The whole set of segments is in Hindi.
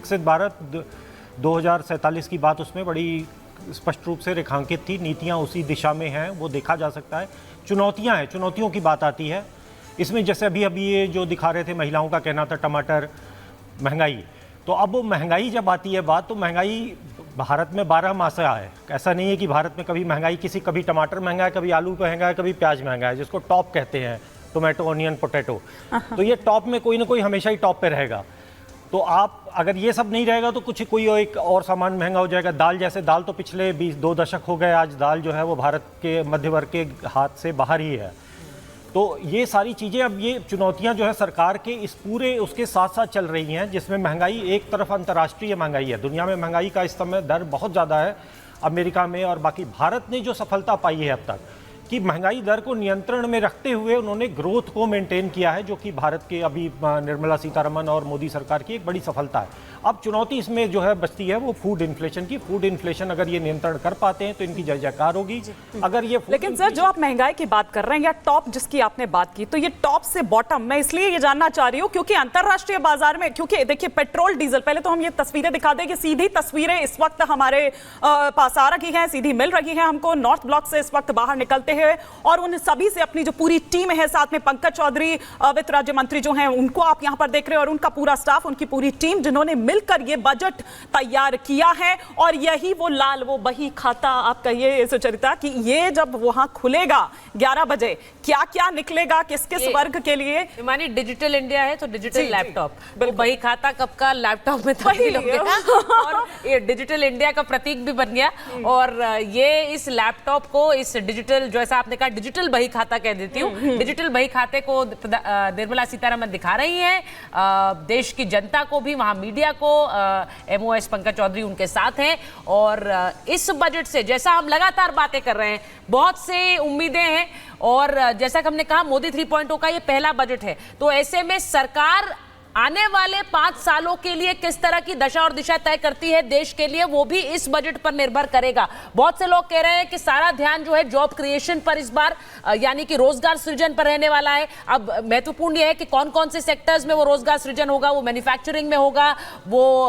विकसित भारत 2047 की बात उसमें बड़ी स्पष्ट रूप से रेखांकित थी, नीतियां उसी दिशा में हैं, वो देखा जा सकता है। चुनौतियां हैं, चुनौतियों की बात आती है इसमें, जैसे अभी अभी ये जो दिखा रहे थे महिलाओं का कहना था टमाटर, महंगाई। तो अब वो महंगाई जब आती है बात, तो महंगाई भारत में 12 मासा है। ऐसा नहीं है कि भारत में कभी महंगाई कभी टमाटर महंगा है, कभी आलू महंगा है, कभी प्याज महंगा है, जिसको टॉप कहते हैं, टोमेटो, ऑनियन, पोटैटो। तो ये टॉप में कोई ना कोई हमेशा ही टॉप पे रहेगा। तो आप अगर ये सब नहीं रहेगा तो कोई एक और सामान महंगा हो जाएगा। दाल, जैसे दाल तो पिछले 2 दशक हो गए, आज दाल जो है वो भारत के मध्य वर्ग के हाथ से बाहर ही है। तो ये सारी चीज़ें, अब ये चुनौतियां जो है सरकार के इस पूरे उसके साथ साथ चल रही हैं, जिसमें महंगाई एक तरफ अंतर्राष्ट्रीय महंगाई है, दुनिया में महंगाई का इस समय दर बहुत ज़्यादा है अमेरिका में और बाकी। भारत ने जो सफलता पाई है अब तक कि महंगाई दर को नियंत्रण में रखते हुए उन्होंने ग्रोथ को मेंटेन किया है, जो कि भारत के अभी निर्मला सीतारमण और मोदी सरकार की एक बड़ी सफलता है। अब चुनौती इसमें जो है बचती है वो फूड इन्फ्लेशन की। फूड इन्फ्लेशन अगर ये नियंत्रण कर पाते हैं तो इनकी जय जयकार होगी। अगर ये लेकिन सर, जो आप महंगाई की बात कर रहे हैं या टॉप जिसकी आपने बात की, तो ये टॉप से बॉटम मैं इसलिए ये जानना चाह रही हूँ क्योंकि अंतरराष्ट्रीय बाजार में, क्योंकि देखिए पेट्रोल डीजल, पहले तो हम ये तस्वीरें दिखा दें कि सीधी तस्वीरें इस वक्त हमारे पास आ रही हैं, सीधी मिल रही है हमको नॉर्थ ब्लॉक से इस वक्त बाहर निकलते हैं, और उन सभी से अपनी जो पूरी टीम है, साथ में पंकज चौधरी वित्त राज्य मंत्री जो हैं उनको आप यहां पर देख रहे हैं, और उनका पूरा स्टाफ, उनकी पूरी टीम जिन्होंने मिलकर ये बजट तैयार किया है। और यही वो लाल वो बही खाता, आप कहिए सुचरिता, कि ये जब वहां खुलेगा 11 बजे क्या क्या निकलेगा, किस किस वर्ग के लिए। मानी डिजिटल इंडिया है तो डिजिटल लैपटॉप, बही खाता कब का लैपटॉप में तब्दील हो गया और ये डिजिटल इंडिया का प्रतीक भी बन गया। और ये इस लैपटॉप को, इस डिजिटल, जैसा आपने कहा डिजिटल बही खाता कह देती हूँ, डिजिटल बही खाते को निर्मला सीतारमण दिखा रही हैं देश की जनता को भी, वहां मीडिया को। MOS पंकज चौधरी उनके साथ हैं। और इस बजट से, जैसा हम लगातार बातें कर रहे हैं, बहुत से उम्मीदें हैं, और जैसा कि हमने कहा मोदी 3.0 का ये पहला बजट है, तो ऐसे में सरकार आने वाले 5 सालों के लिए किस तरह की दशा और दिशा तय करती है देश के लिए, वो भी इस बजट पर निर्भर करेगा। बहुत से लोग कह रहे हैं कि सारा ध्यान जो है जॉब क्रिएशन पर इस बार, यानी कि रोजगार सृजन पर रहने वाला है। अब महत्वपूर्ण यह है कि कौन कौन से सेक्टर्स में वो रोजगार सृजन होगा, वो मैन्युफैक्चरिंग में होगा, वो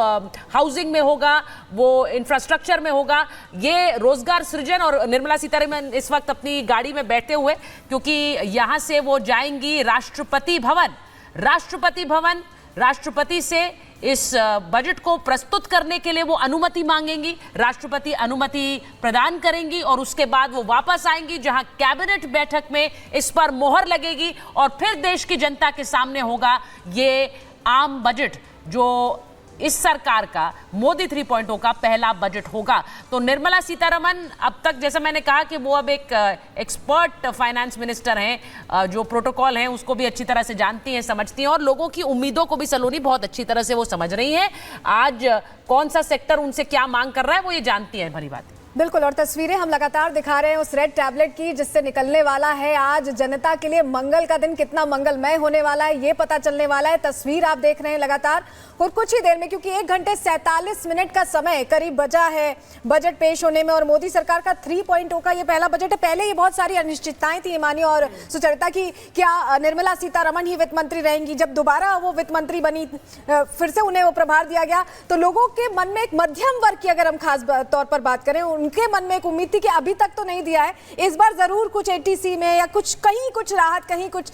हाउसिंग में होगा, वो इंफ्रास्ट्रक्चर में होगा, ये रोजगार सृजन। और निर्मला सीतारमण इस वक्त अपनी गाड़ी में बैठे हुए, क्योंकि यहां से वो जाएंगी राष्ट्रपति भवन, राष्ट्रपति से इस बजट को प्रस्तुत करने के लिए वो अनुमति मांगेंगी, राष्ट्रपति अनुमति प्रदान करेंगी, और उसके बाद वो वापस आएंगी जहां कैबिनेट बैठक में इस पर मोहर लगेगी, और फिर देश की जनता के सामने होगा ये आम बजट, जो इस सरकार का मोदी 3.0 का पहला बजट होगा। तो निर्मला सीतारमण अब तक, जैसा मैंने कहा कि वो अब एक एक्सपर्ट फाइनेंस मिनिस्टर हैं, जो प्रोटोकॉल हैं उसको भी अच्छी तरह से जानती हैं, समझती हैं, और लोगों की उम्मीदों को भी सलोनी बहुत अच्छी तरह से वो समझ रही हैं। आज कौन सा सेक्टर उनसे क्या मांग कर रहा है वो ये जानती है भली बात। बिल्कुल, और तस्वीरें हम लगातार दिखा रहे हैं उस रेड टैबलेट की, जिससे निकलने वाला है आज जनता के लिए मंगल का दिन कितना मंगलमय होने वाला है, ये पता चलने वाला है। तस्वीर आप देख रहे हैं लगातार, और कुछ ही देर में, क्योंकि 1 घंटे 47 मिनट का समय करीब बचा है बजट पेश होने में, और मोदी सरकार का 3.0 का ये पहला बजट है। पहले ये बहुत सारी अनिश्चितताएं थी ईमानी और सुचरिता की, क्या निर्मला सीतारमण ही वित्त मंत्री रहेंगी। जब दोबारा वो वित्त मंत्री बनी, फिर से उन्हें वो प्रभार दिया गया, तो लोगों के मन में एक मध्यम वर्ग की अगर हम खास तौर पर बात करें, उनके मन में एक उम्मीद थी कि अभी तक तो नहीं दिया है, इस बार जरूर कुछ ATC में या कुछ कहीं कुछ राहत, कहीं कुछ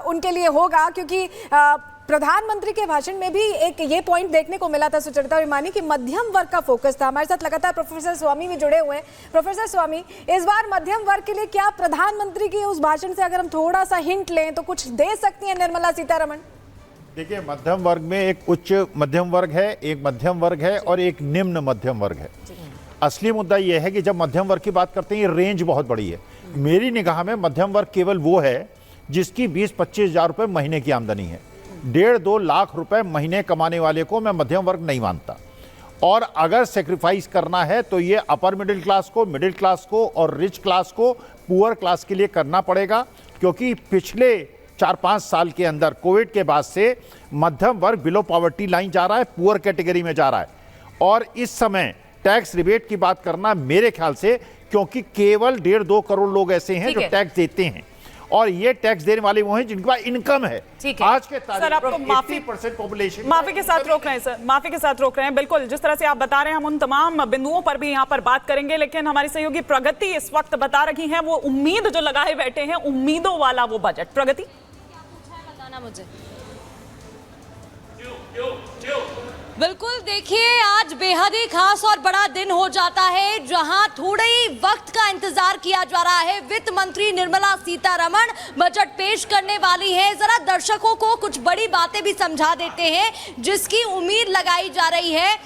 उनके लिए होगा। क्योंकि प्रधानमंत्री के भाषण में भी एक ये पॉइंट देखने को मिला था सुचरिता और ईमानी, कि मध्यम वर्ग का फोकस था। हमारे साथ लगातार प्रोफेसर स्वामी भी जुड़े हुए हैं। प्रोफेसर स्वामी, इस बार मध्यम वर्ग के लिए क्या प्रधानमंत्री के उस भाषण से अगर हम थोड़ा सा हिंट लें तो कुछ दे सकती है निर्मला सीतारमण? देखिए, मध्यम वर्ग में एक उच्च मध्यम वर्ग है, एक मध्यम वर्ग है और एक निम्न मध्यम वर्ग है। असली मुद्दा यह है कि जब मध्यम वर्ग की बात करते हैं, ये रेंज बहुत बड़ी है। मेरी निगाह में मध्यम वर्ग केवल वो है जिसकी 20-25 हज़ार रुपये महीने की आमदनी है। 1.5-2 लाख रुपए महीने कमाने वाले को मैं मध्यम वर्ग नहीं मानता। और अगर सेक्रीफाइस करना है तो ये अपर मिडिल क्लास को और रिच क्लास को, पुअर क्लास के लिए करना पड़ेगा। क्योंकि पिछले 4-5 साल के अंदर कोविड के बाद से मध्यम वर्ग बिलो पॉवर्टी लाइन जा रहा है, पुअर कैटेगरी में जा रहा है। और इस समय टैक्स रिबेट की बात करना मेरे ख्याल से, क्योंकि केवल 1.5-2 करोड़ लोग ऐसे हैं जो टैक्स देते हैं, और ये टैक्स देने वाले वो हैं जिनके पास इनकम है। ठीक है। आज के सर, आपको तारीख 80% पॉपुलेशन माफी के साथ रोक रहे हैं सर, माफी के साथ रोक रहे हैं। बिल्कुल जिस तरह से आप बता रहे हैं हम उन तमाम बिंदुओं पर भी यहाँ पर बात करेंगे, लेकिन हमारी सहयोगी प्रगति इस वक्त बता रही हैं वो उम्मीद जो लगाए बैठे हैं, उम्मीदों वाला वो बजट। प्रगति, बताना मुझे। बिल्कुल, देखिए आज बेहद ही खास और बड़ा दिन हो जाता है जहां थोड़े ही वक्त का इंतजार किया जा रहा है। वित्त मंत्री निर्मला सीतारमण बजट पेश करने वाली है। जरा दर्शकों को कुछ बड़ी बातें भी समझा देते हैं जिसकी उम्मीद लगाई जा रही है।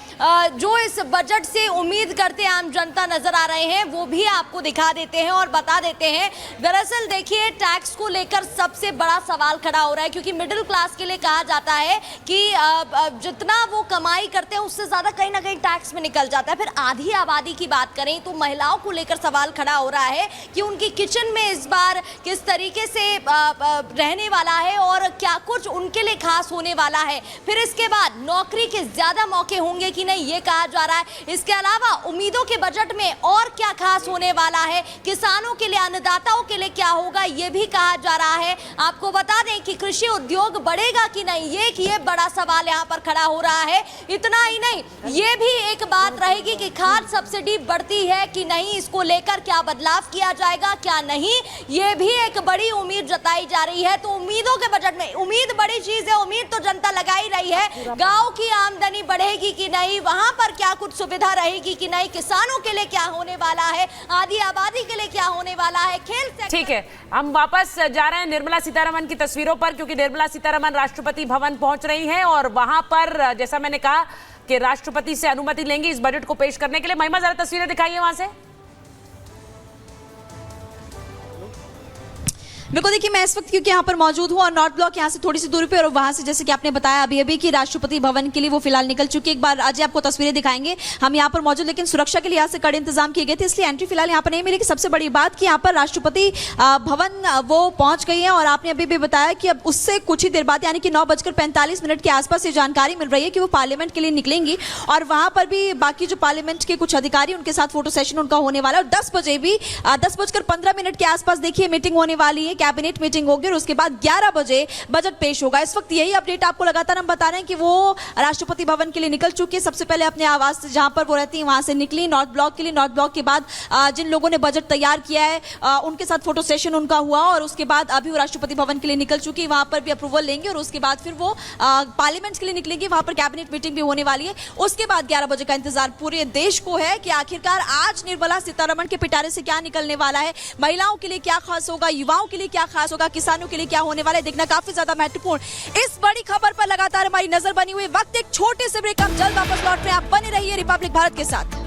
जो इस बजट से उम्मीद करते आम जनता नजर आ रहे हैं वो भी आपको दिखा देते हैं और बता देते हैं। दरअसल देखिए, टैक्स को लेकर सबसे बड़ा सवाल खड़ा हो रहा है, क्योंकि मिडिल क्लास के लिए कहा जाता है कि जितना वो कमाई करते हैं उससे ज्यादा कहीं ना कहीं टैक्स में निकल जाता है। फिर आधी आबादी की बात करें तो महिलाओं को लेकर सवाल खड़ा हो रहा है कि उनकी किचन में इस बार किस तरीके से रहने वाला है और क्या कुछ उनके लिए खास होने वाला है। फिर इसके बाद नौकरी के ज्यादा मौके होंगे कि नहीं, ये कहा जा रहा है। इसके अलावा उम्मीदों के बजट में और क्या खास होने वाला है, किसानों के लिए, अन्नदाताओं के लिए क्या होगा, ये भी कहा जा रहा है। आपको बता दें कि कृषि उद्योग बढ़ेगा कि नहीं, ये बड़ा सवाल यहाँ पर खड़ा हो रहा है। इतना ही नहीं, ये भी एक बात रहेगी कि खाद सब्सिडी बढ़ती है कि नहीं, इसको लेकर क्या बदलाव किया जाएगा क्या नहीं, ये भी एक बड़ी उम्मीद जताई जा रही है। तो उम्मीदों के बजट में उम्मीद बड़ी चीज है, उम्मीद तो जनता लगा ही रही है। गांव की आमदनी बढ़ेगी कि नहीं, वहां पर क्या कुछ सुविधा रहेगी कि नहीं, किसानों के लिए क्या होने वाला है, आधी आबादी के लिए क्या होने वाला है, खेल सेक्टर। ठीक है, हम वापस जा रहे हैं निर्मला सीतारमण की तस्वीरों पर, क्योंकि निर्मला सीतारमण राष्ट्रपति भवन पहुंच रही हैं और वहां पर जैसा मैंने कहा कि राष्ट्रपति से अनुमति लेंगी इस बजट को पेश करने के लिए। महिमा, जरा तस्वीरें दिखाइए वहां से। बिल्कुल, देखिए मैं इस वक्त क्योंकि यहाँ पर मौजूद हूँ और नॉर्थ ब्लॉक यहाँ से थोड़ी सी दूरी पे, और वहाँ से जैसे कि आपने बताया अभी अभी कि राष्ट्रपति भवन के लिए वो फिलहाल निकल चुकी है। एक बार आज आपको तस्वीरें दिखाएंगे। हम यहाँ पर मौजूद, लेकिन सुरक्षा के लिहाज से कड़े इंतजाम किए गए थे, इसलिए एंट्री फिलहाल यहाँ पर नहीं मिलेगी। सबसे बड़ी बात कि यहाँ पर राष्ट्रपति भवन वो पहुंच गई है और आपने अभी भी बताया कि अब उससे कुछ ही देर बाद यानी कि 9:45 के आसपास ये जानकारी मिल रही है कि वो पार्लियामेंट के लिए निकलेंगी और वहां पर भी बाकी जो पार्लियामेंट के कुछ अधिकारी उनके साथ फोटो सेशन उनका होने वाला है। और 10 बजे भी 10:15 के आसपास देखिए मीटिंग होने वाली है, कैबिनेट मीटिंग होगी और उसके बाद 11 बजे बजट पेश होगा। इस वक्त यही अपडेट आपको लगातार हम बता रहे हैं कि वो राष्ट्रपति भवन के लिए निकल चुकी है। सबसे पहले अपने आवास से जहां पर वो रहती है वहां से निकली नॉर्थ ब्लॉक के लिए। नॉर्थ ब्लॉक के बाद जिन लोगों ने बजट तैयार किया है उनके साथ फोटो सेशन उनका हुआ और उसके बाद अभी वो राष्ट्रपति भवन के लिए निकल चुकी है। वहां पर भी अप्रूवल लेंगे और उसके बाद फिर वो पार्लियामेंट के लिए निकलेंगे। वहां पर कैबिनेट मीटिंग भी होने वाली है। उसके बाद 11 बजे का इंतजार पूरे देश को है कि आखिरकार आज निर्मला सीतारमण के पिटारे से क्या निकलने वाला है, महिलाओं के लिए क्या खास होगा, युवाओं के लिए क्या खास होगा, किसानों के लिए क्या होने वाला है, देखना काफी ज्यादा महत्वपूर्ण। इस बड़ी खबर पर लगातार हमारी नजर बनी हुई। वक्त एक छोटे से ब्रेक, हम जल्द वापस लौट रहे हैं। आप बने रहिए रिपब्लिक भारत के साथ।